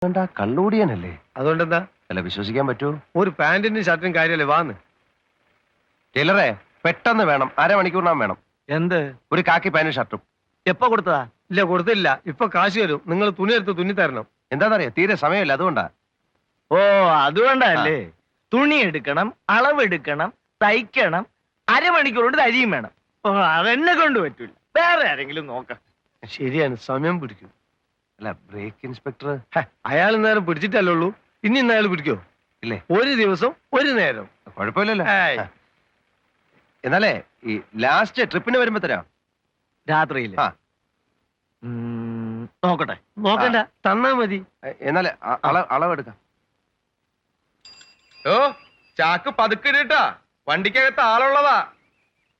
കള്ളൂടിയനല്ലേ? അതുകൊണ്ടെന്താ? അല്ല, വിശ്വസിക്കാൻ പറ്റുമോ? ഒരു പാന്റിനും ഷർട്ടിനും കാര്യമല്ലേ വാന്ന്. ടൈലറെ, പെട്ടെന്ന് വേണം, അരമണിക്കൂറിനാം വേണം. എന്ത്? ഒരു കാക്കി പാന്റും ഷർട്ടും. എപ്പോ കൊടുത്തതാ? ഇല്ല, കൊടുത്തില്ല. ഇപ്പൊ കാശ് തരും. നിങ്ങൾ തുണി എടുത്ത് തുന്നി തരണം. എന്താന്നറിയോ, തീരെ സമയമില്ല, അതുകൊണ്ടാ. ഓ, അതുകൊണ്ടല്ലേ. തുണി എടുക്കണം, അളവെടുക്കണം, തയ്ക്കണം, അരമണിക്കൂർ കൊണ്ട് തരിയും വേണം. ഓ, അതെന്നെ കൊണ്ട് പറ്റൂല. വേറെ ആരെങ്കിലും നോക്കാം. ശരിയാണ്, സമയം പിടിക്കും. അല്ല, ബ്രേക്ക് ഇൻസ്പെക്ടർ അയാൾ നേരം പിടിച്ചിട്ടല്ലേ ഉള്ളൂ. ഇനി അയാൾ പിടിക്കോ? ഇല്ലേ? ഒരു ദിവസം ഒരു നേരം. കുഴപ്പമില്ലല്ലോ. ഏയ്. എന്നാലേ ഈ ലാസ്റ്റ് ട്രിപ്പിന് വരുമ്പോ തരാം. രാത്രിയില് ആ. നോക്കട്ടെ. നോക്കണ്ട, തന്നാ മതി. എന്നാലേ അളവെടുക്കാം. ഓ, ചാക്ക് പതുക്കിട്ടാ, വണ്ടിക്കകത്ത് ആളുള്ളതാ.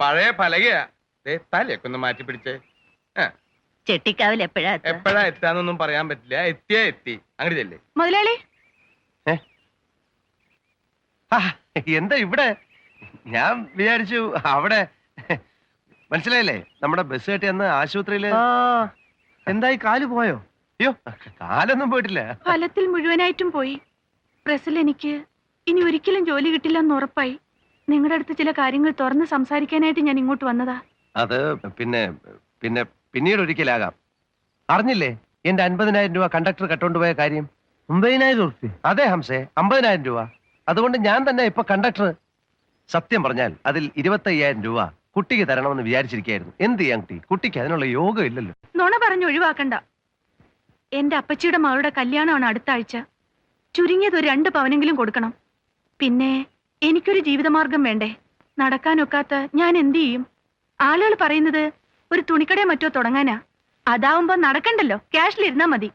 പഴയ പലകയാ. തലയൊക്കെ ഒന്ന് മാറ്റി പിടിച്ചേ. ചെട്ടിക്കാവിൽ എപ്പോഴാ എത്താന്നൊന്നും പറയാൻ പറ്റില്ല. എത്തിയാ എത്തി. അങ്ങോട്ട് ചെല്ലേ മുതലാളി. എന്താ ഇവിടെ? ഞാൻ വിചാരിച്ചു അവിടെ. മനസ്സിലായില്ലേ, നമ്മുടെ ബസ് കെട്ടി അന്ന് ആശുപത്രിയില്. എന്തായി, കാല് പോയോ? അയ്യോ, കാലൊന്നും പോയിട്ടില്ല. ഫലത്തിൽ മുഴുവനായിട്ടും പോയി. പ്രസിൽ എനിക്ക് ഇനി ഒരിക്കലും ജോലി കിട്ടില്ലെന്ന് ഉറപ്പായി. നിങ്ങളുടെ അടുത്ത് ചില കാര്യങ്ങൾ തുറന്ന് സംസാരിക്കാനായിട്ട് ഞാൻ ഇങ്ങോട്ട് വന്നതാ. അത് പിന്നെ പിന്നെ പിന്നീട് ഒരിക്കലാകാം. അറിഞ്ഞില്ലേ എന്റെ 50,000 രൂപ കണ്ടക്ടർ കട്ടോണ്ടുപോയ കാര്യം? 50,000 ഉറുപ്പ്യ? അതെ ഹംസേ, 50,000 രൂപ. അതുകൊണ്ട് ഞാൻ തന്നെ ഇപ്പൊ കണ്ടക്ടർ. സത്യം പറഞ്ഞാൽ അതിൽ 25,000 രൂപ കുട്ടിക്ക് തരണമെന്ന് വിചാരിച്ചിരിക്കായിരുന്നു. എന്ത് ചെയ്യാൻ കുട്ടി? കുട്ടിക്ക് അതിനുള്ള യോഗം ഇല്ലല്ലോ. നുണ പറഞ്ഞ് ഒഴിവാക്കണ്ട. എന്റെ അപ്പച്ചിയുടെ മകളുടെ കല്യാണമാണ് അടുത്ത ആഴ്ച. ചുരുങ്ങിയത് ഒരു 2 പവനെങ്കിലും കൊടുക്കണം. പിന്നെ എനിക്കൊരു ജീവിതമാർഗം വേണ്ടേ? നടക്കാനൊക്കാത്ത ഞാൻ എന്ത് ചെയ്യും? ആളുകൾ പറയുന്നത് ഒരു തുണിക്കടയോ മറ്റോ തുടങ്ങാനാ. അതാവുമ്പോ നടക്കണ്ടല്ലോ, ക്യാഷിലിരുന്നാ മതി.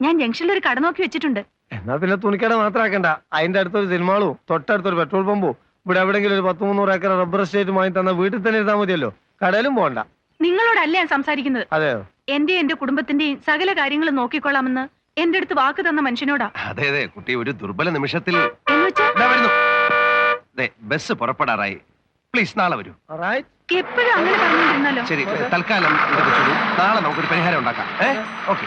ഞാൻ ജംഗ്ഷനിൽ ഒരു കട നോക്കി വെച്ചിട്ടുണ്ട്. എന്നാ പിന്നെ തുണിക്കട മാത്രമാക്കണ്ട. അതിന്റെ അടുത്തൊരു സിനിമാളും തൊട്ടടുത്തൊരു പെട്രോൾ പമ്പും ഇവിടെ എവിടെങ്കിലും ഒരു 100-300 ഏക്കർ റബ്ബർ എസ്റ്റേറ്റ് വാങ്ങി തന്ന വീട്ടിൽ തന്നെ ഇരുന്നാൽ മതിയല്ലോ. കടയിലും പോകണ്ട. നിങ്ങളോടല്ല ഞാൻ സംസാരിക്കുന്നത്. അതെയോ? എന്റെ കുടുംബത്തിന്റെയും സകല കാര്യങ്ങളും നോക്കിക്കൊള്ളാമെന്ന് എന്റെ അടുത്ത് വാക്ക് തന്ന മനുഷ്യനോടാ. അതെ അതെ, കുട്ടി ഒരു ദുർബല നിമിഷത്തിൽ. എന്നുവെച്ചാ ബസ് പുറപ്പെടാറായി. പ്ലീസ് നാളെ വരൂ. എപ്പോഴും അങ്ങനെ പറഞ്ഞിരുന്നല്ലോ. ശരി, തൽക്കാലം ഇത് വെച്ചോളൂ. നാളെ നമുക്കൊരു പരിഹാരം ഉണ്ടാക്കാം. ഓക്കെ.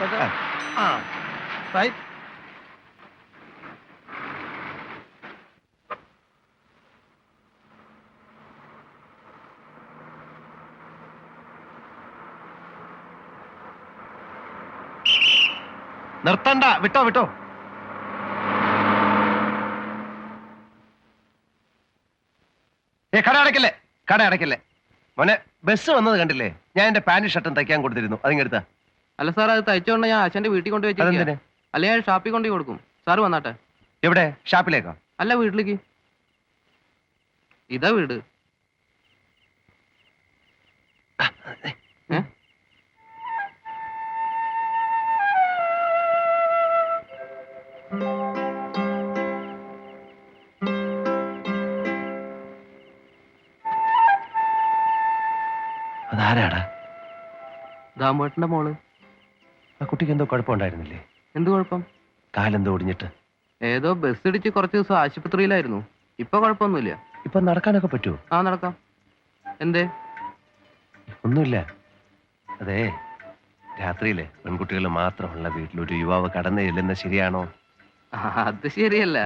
നിർത്തണ്ട, വിട്ടോ വിട്ടോ. കട അടയ്ക്കല്ലേ, കട അടയ്ക്കല്ലേ. മോനെ, ബസ് വന്നത് കണ്ടില്ലേ? ഞാൻ എന്റെ പാന്റ് ഷർട്ടും തയ്ക്കാൻ കൊടുത്തിരുന്നു. അതിങ്ങെടുത്താ. അല്ല സാർ, അത് തയ്ച്ചോണ്ട് ഞാൻ അച്ഛന്റെ വീട്ടിൽ കൊണ്ട് വെച്ചിരിക്കുകയാണ്. അല്ലെ ഞാൻ ഷാപ്പിൽ കൊണ്ടു കൊടുക്കും. സാറ് വന്നാട്ടെ. എവിടെ? ഷാപ്പിലേക്കോ? അല്ല, വീട്ടിലേക്ക്. ഇതാ വീട്. അതാരാടാ? ദാമേട്ടന്റെ മോള്. ആ കുട്ടിക്ക് എന്തോ കുഴപ്പമുണ്ടായിരുന്നില്ലേ? എന്ത് കുഴപ്പം? കാലെന്തോ ഒടിഞ്ഞിട്ട്. ഏതോ ബസ് ഇടിച്ച് കുറച്ച് ദിവസം ആശുപത്രിയിലായിരുന്നു. ഇപ്പൊ കുഴപ്പമൊന്നുമില്ല. ഇപ്പൊ നടക്കാനൊക്കെ പറ്റുമോ? ആ, നടക്കാം. എന്തേ? ഒന്നുമില്ല. അതെ, രാത്രിയില് പെൺകുട്ടികൾ മാത്രമുള്ള വീട്ടിൽ ഒരു യുവാവ് കടന്നു ചെല്ലുന്ന ശരിയാണോ? അത് ശരിയല്ല.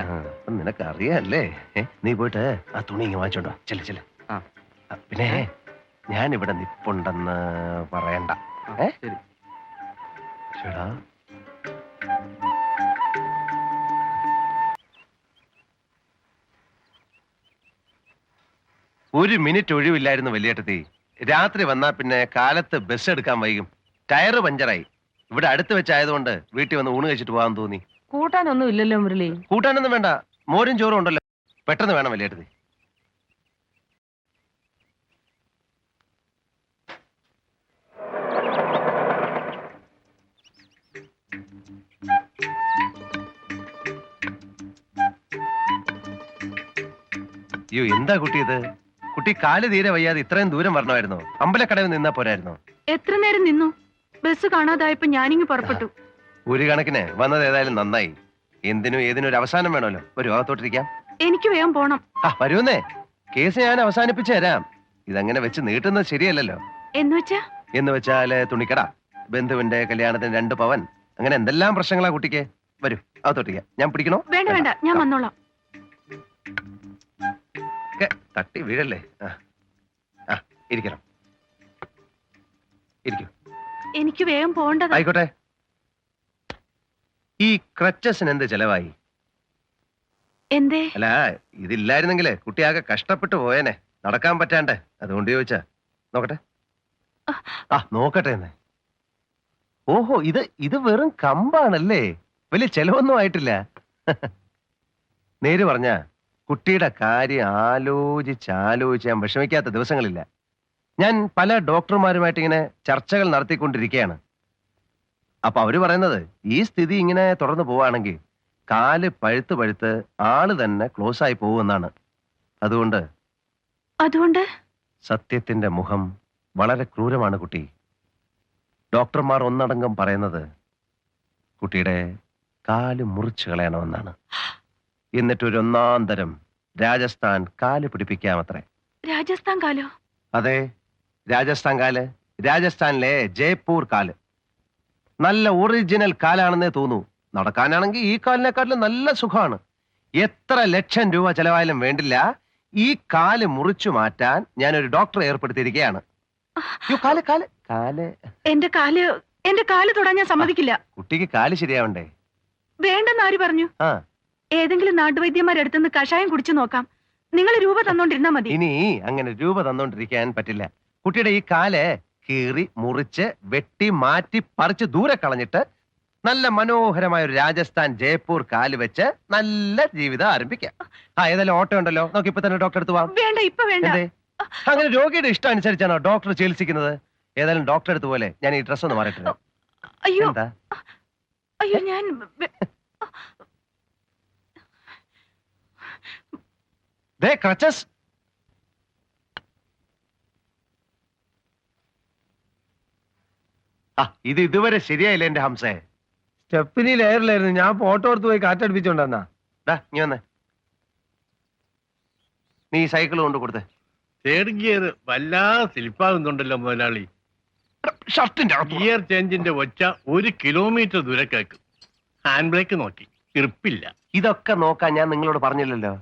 നിനക്ക് അറിയാല്ലേ? നീ പോയിട്ട് ആ തുണി ഇങ്ങ് വാങ്ങിച്ചോണ്ടോ. ചെല്ല് ചെല്ല്. പിന്നെ ഞാൻ ഇവിടെ നിപ്പുണ്ടെന്ന് പറയണ്ട. ശരി. ശരിടാ. ഒരു മിനിറ്റ് ഒഴിവില്ലായിരുന്നു വലിയേട്ടത്തി. രാത്രി വന്നാ പിന്നെ കാലത്ത് ബസ് എടുക്കാൻ വൈകും. ടയറ് പഞ്ചറായി. ഇവിടെ അടുത്ത് വെച്ചായതുകൊണ്ട് വീട്ടിൽ വന്ന് ഊണ് കഴിച്ചിട്ട് പോകാൻ തോന്നി. കൂട്ടാനൊന്നും ഇല്ലല്ലോ മുരളി. കൂട്ടാനൊന്നും വേണ്ട, മോരും ചോറും ഉണ്ടല്ലോ. പെട്ടെന്ന് വേണം വലിയേട്ടത്തി. അയ്യോ, എന്താ കുട്ടി ഇത്? കുട്ടി കാല് തീരെ വയ്യാതെ ഇത്രയും ദൂരം വരണമായിരുന്നോ? അമ്പലക്കടവിൽ നിന്നാ പോരായിരുന്നോ? എത്ര നേരം നിന്നു? ബസ് കാണാതായപ്പോ ഞാനിങ്ങ് പുറപ്പെട്ടു. ഒരു കണക്കിന് വന്നത് ഏതായാലും നന്നായി. എന്തിനും ഏതിനും ഒരു അവസാനം വേണമല്ലോ. ഒരു അകത്തോട്ടിരിക്കാം. എനിക്ക് വേഗം പോണം. വരൂന്നേ. കേസ് ഞാൻ അവസാനിപ്പിച്ചു തരാം. ഇതങ്ങനെ വെച്ച് നീട്ടുന്നത് ശരിയല്ലല്ലോ. എന്ന് വെച്ചാല് തുണിക്കട, ബന്ധുവിന്റെ കല്യാണത്തിന് 2 പവൻ, അങ്ങനെ എന്തെല്ലാം പ്രശ്നങ്ങളാ കുട്ടിക്ക്. വരൂ അകത്തോട്ടിക്ക. ഞാൻ പിടിക്കണോ? വേണ്ട വേണ്ട, ഞാൻ വന്നോളാം. തട്ടി വീഴല്ലേ. ആ ഇരിക്കണം. ഇരിക്കൂ. എനിക്ക് വേഗം പോകേണ്ടതാ. ആയിക്കോട്ടെ. ഈ ക്രച്ചസിന് എന്ത് ചെലവായി? എന്തേ? അല്ല, ഇതില്ലായിരുന്നെങ്കിലേ കുട്ടിയാകെ കഷ്ടപ്പെട്ടു പോയേനെ, നടക്കാൻ പറ്റാണ്ട്. അതുകൊണ്ട് ചോദിച്ചാ. നോക്കട്ടെ. ആ നോക്കട്ടെ എന്ന്. ഓഹോ, ഇത് വെറും കമ്പാണല്ലേ, വലിയ ചെലവൊന്നും ആയിട്ടില്ല. നേര് പറഞ്ഞ കുട്ടിയുടെ കാര്യം ആലോചിച്ച് ഞാൻ വിഷമിക്കാത്ത ദിവസങ്ങളില്ല. ഞാൻ പല ഡോക്ടർമാരുമായിട്ട് ഇങ്ങനെ ചർച്ചകൾ നടത്തിക്കൊണ്ടിരിക്കുകയാണ്. അപ്പൊ അവര് പറയുന്നത് ഈ സ്ഥിതി ഇങ്ങനെ തുടർന്ന് പോവാണെങ്കിൽ കാല് പഴുത്ത് ആള് തന്നെ ക്ലോസ് ആയി പോകുമെന്നാണ്. അതുകൊണ്ട് സത്യത്തിന്റെ മുഖം വളരെ ക്രൂരമാണ് കുട്ടി. ഡോക്ടർമാർ ഒന്നടങ്കം പറയുന്നത് കുട്ടിയുടെ കാല് മുറിച്ചു കളയണമെന്നാണ്. എന്നിട്ടൊരു ഒന്നാം തരം രാജസ്ഥാൻ കാല് പിടിപ്പിക്കാമത്രേ. രാജസ്ഥാൻ കാലോ? അതെ, രാജസ്ഥാൻ കാല്. രാജസ്ഥാനിലെ ജയ്പൂർ കാല്. നല്ല ഒറിജിനൽ കാലാണെന്നേ തോന്നൂ. നടക്കാനാണെങ്കിൽ ഈ കാലിനെക്കാട്ടിലും നല്ല സുഖമാണ്. എത്ര ലക്ഷം രൂപ ചെലവായാലും വേണ്ടില്ല, ഈ കാല് മുറിച്ചു മാറ്റാൻ ഞാനൊരു ഡോക്ടറെ ഏർപ്പെടുത്തിയിരിക്കുകയാണ്. എന്റെ കാല് തൊടാൻ ഞാൻ സമ്മതിക്കില്ല. കുട്ടിക്ക് കാല് ശരിയാവണ്ടേ? വേണ്ടെന്ന് ആര് പറഞ്ഞു? ഏതെങ്കിലും നാട്ടുവൈദ്യന്മാരടുത്തുനിന്ന് കഷായം കുടിച്ചു നോക്കാം. നിങ്ങൾ രൂപ തന്നോണ്ടിരുന്നാ മതി. ഇനി അങ്ങനെ രൂപ തന്നോണ്ടിരിക്കാൻ പറ്റില്ല. കുട്ടിയുടെ ഈ കാല് കീറി മുറിച്ച് വെട്ടി മാറ്റി പറിച്ച് ദൂരെ കളഞ്ഞിട്ട് നല്ല മനോഹരമായ ഒരു രാജസ്ഥാൻ ജയ്പൂർ കാല് വെച്ച് നല്ല ജീവിതം ആരംഭിക്കാം. ഏതായാലും ഓട്ടോ ഉണ്ടല്ലോ, നമുക്ക് ഇപ്പൊ തന്നെ ഡോക്ടറെ അടുത്ത് പോവാം. വേണ്ട, ഇപ്പൊ വേണ്ട. അങ്ങനെ രോഗിയുടെ ഇഷ്ടം അനുസരിച്ചാണോ ഡോക്ടർ ചികിത്സിക്കുന്നത്? ഏതായാലും ഡോക്ടറെ അടുത്ത് പോലെ ഞാൻ ഈ ഡ്രസ് ഒന്ന് മാറിയിട്ടുണ്ട്. അയ്യോ എന്താ? അയ്യോ, ഞാൻ ക്രച്ചസ്. ഇത് ഇതുവരെ ശരിയായില്ല എന്റെ ഹംസേ. സ്റ്റെപ്പിനി ലെയറിലായിരുന്നു. ഞാൻ ഫോട്ടോ എടുത്ത് പോയി കാറ്റടിപ്പിച്ചോണ്ടെന്നാ. നീ വന്നേ, നീ സൈക്കിൾ കൊണ്ട് കൊടുത്തേ. തേർഡ് ഗിയർ വല്ലാതെ സ്ലിപ്പാകുന്നുണ്ടല്ലോ മുതലാളി. ഷർട്ടിന്റെ ഗിയർ ചേഞ്ചിന്റെ ഒച്ച 1 കിലോമീറ്റർ ദൂരെ കേൾക്കും. ഹാൻഡ് ബ്രേക്ക് നോക്കി, ഇറിപ്പില്ല. ഇതൊക്കെ നോക്കാൻ ഞാൻ നിങ്ങളോട് പറഞ്ഞില്ലല്ലോ.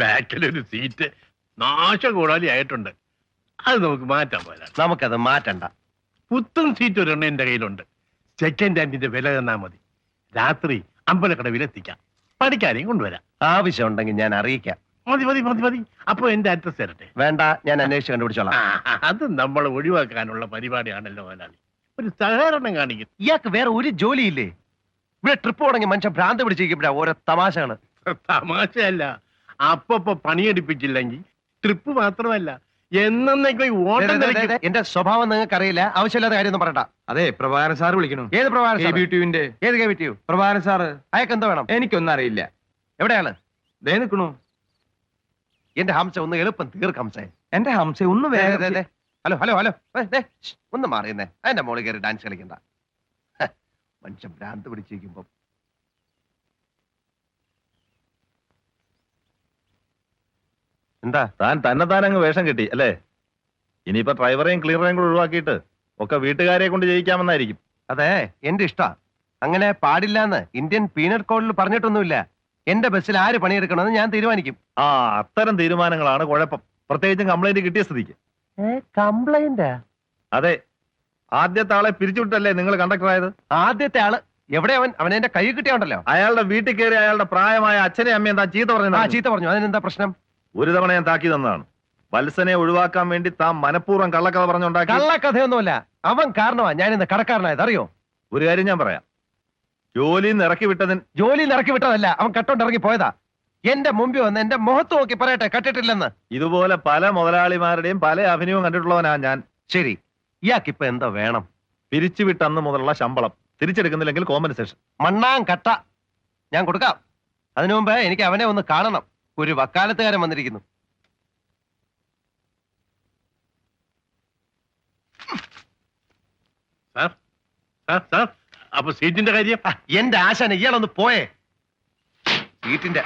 ബാക്കിലൊരു സീറ്റ് നാശകൂടാലി ആയിട്ടുണ്ട്. അത് നമുക്ക് മാറ്റാൻ പോരാ. നമുക്കത് മാറ്റണ്ട. പുത്തൻ സീറ്റ് ഒരെണ്ണം എന്റെ കയ്യിലുണ്ട്. സെക്കൻഡ് ഹാൻഡിന്റെ വില തന്നാ മതി. രാത്രി അമ്പലക്കടവിലെത്തിക്കാം. പഠിക്കാരെയും കൊണ്ടുവരാം. ആവശ്യമുണ്ടെങ്കിൽ ഞാൻ അറിയിക്കാം. മതി മതി മതി മതി. അപ്പൊ എന്റെ അഡ്രസ് തരട്ടെ? വേണ്ട, ഞാൻ അന്വേഷിച്ച് കണ്ടുപിടിച്ചോളാം. അത് നമ്മൾ ഒഴിവാക്കാനുള്ള പരിപാടിയാണല്ലോ മുതലാളി. ഒരു സഹകരണം കാണിക്കും. ഇയാൾക്ക് വേറെ ഒരു ജോലിയില്ലേ? ഇവിടെ ട്രിപ്പ് തുടങ്ങി മനുഷ്യൻ ഭ്രാന്ത് പിടിച്ചിരിക്കപ്പെടാ ഓരോ തമാശകള്. തമാശയല്ല, അപ്പൊ പണിയെടുപ്പിച്ചില്ലെങ്കിൽ ട്രിപ്പ് മാത്രമല്ല എന്നേക്കും ഓട്ടം കളിക്കും. എന്റെ സ്വഭാവം നിങ്ങൾക്ക് അറിയില്ല. ആവശ്യമില്ലാത്ത കാര്യമൊന്നും പറയണ്ട. അതെ, പ്രഭാകരൻ സാർ വിളിക്കണു. ഏത് പ്രഭാകരൻ? ഏത് KBTU? പ്രഭാകരൻ സാറ്. അയാൾക്ക് എന്തോ വേണം? എനിക്കൊന്നും അറിയില്ല. എവിടെയാണ്? ദേ നിക്കണു. എന്റെ ഹംസ ഒന്ന് എളുപ്പം തീർക്ക് ഹംസേ. എന്റെ ഹംസ ഒന്ന് വേഗം. ഹലോ ഹലോ ഹലോ, ഒന്ന് മാറിയെന്നേ. അതിന്റെ മോളിൽ കയറി ഡാൻസ് കളിക്കണ്ട. മനുഷ്യൻ ഭ്രാന്ത് പിടിച്ചിരിക്കുമ്പോ. എന്താ താൻ തന്നെത്താനങ്ങ് വേഷം കിട്ടി അല്ലേ? ഇനിയിപ്പോ ഡ്രൈവറെയും ക്ലീനറേയും കൂടെ ഒഴിവാക്കിയിട്ട് ഒക്കെ വീട്ടുകാരെ കൊണ്ട് ജയിക്കാമെന്നായിരിക്കും. അതെ, എന്റെ ഇഷ്ടാ. അങ്ങനെ പാടില്ലാന്ന് ഇന്ത്യൻ പീനൽ കോഡിൽ പറഞ്ഞിട്ടൊന്നുമില്ല. എന്റെ ബസ്സിൽ ആര് പണിയെടുക്കണമെന്ന് ഞാൻ തീരുമാനിക്കും. അത്തരം തീരുമാനങ്ങളാണ് കുഴപ്പം, പ്രത്യേകിച്ചും കംപ്ലൈന്റ് കിട്ടിയ സ്ഥിതിക്ക്. കംപ്ലൈന്റ്? അതെ, ആദ്യത്തെ ആളെ പിരിച്ചുവിട്ടല്ലേ നിങ്ങൾ കണ്ടക്ടറായത്? ആദ്യത്തെ ആള് എവിടെ? അവൻ എന്റെ കൈ കിട്ടിയുണ്ടല്ലോ. അയാളുടെ വീട്ടിൽ കയറി അയാളുടെ പ്രായമായ അച്ഛനെ അമ്മയും താൻ ചീത്ത പറഞ്ഞു. ചീത്ത പറഞ്ഞു. അതിനെന്താ പ്രശ്നം? ഒരു തവണ ഞാൻ താക്കി തന്നതാണ്. വത്സനെ ഒഴിവാക്കാൻ വേണ്ടി താൻ മനഃപൂർവ്വം കള്ളക്കഥ പറഞ്ഞുണ്ടാക്കി. കള്ളക്കഥയൊന്നുമല്ല, അവൻ കാരണമാ ഞാൻ ഇന്ന് കടക്കാരനായത്, അറിയോ? ഒരു കാര്യം ഞാൻ പറയാം, ജോലിയിൽ നിന്ന് ഇറക്കി വിട്ടതല്ല, അവൻ കട്ടോണ്ട് ഇറങ്ങി പോയതാ. എന്റെ മുമ്പിൽ വന്ന് എന്റെ മുഖത്ത് നോക്കി പറയട്ടെ കട്ടിട്ടില്ലെന്ന്. ഇതുപോലെ പല മുതലാളിമാരുടെയും പല അഭിനയവും കണ്ടിട്ടുള്ളവനാ ഞാൻ. ശരി, ഇയാൾക്കിപ്പൊ എന്തോ വേണം? പിരിച്ചുവിട്ട അന്ന് മുതലുള്ള ശമ്പളം തിരിച്ചെടുക്കുന്നില്ലെങ്കിൽ കോമ്പൻസേഷൻ. മണ്ണാൻ കട്ട ഞാൻ കൊടുക്കാം. അതിനു മുമ്പ് എനിക്ക് അവനെ ഒന്ന് കാണണം. ഒരു വക്കാലത്തുകാരൻ വന്നിരിക്കുന്നു. അപ്പൊ സീറ്റിന്റെ കാര്യം? എന്റെ ആശാന, ഇയാളൊന്ന് പോയേ. സീറ്റിന്റെ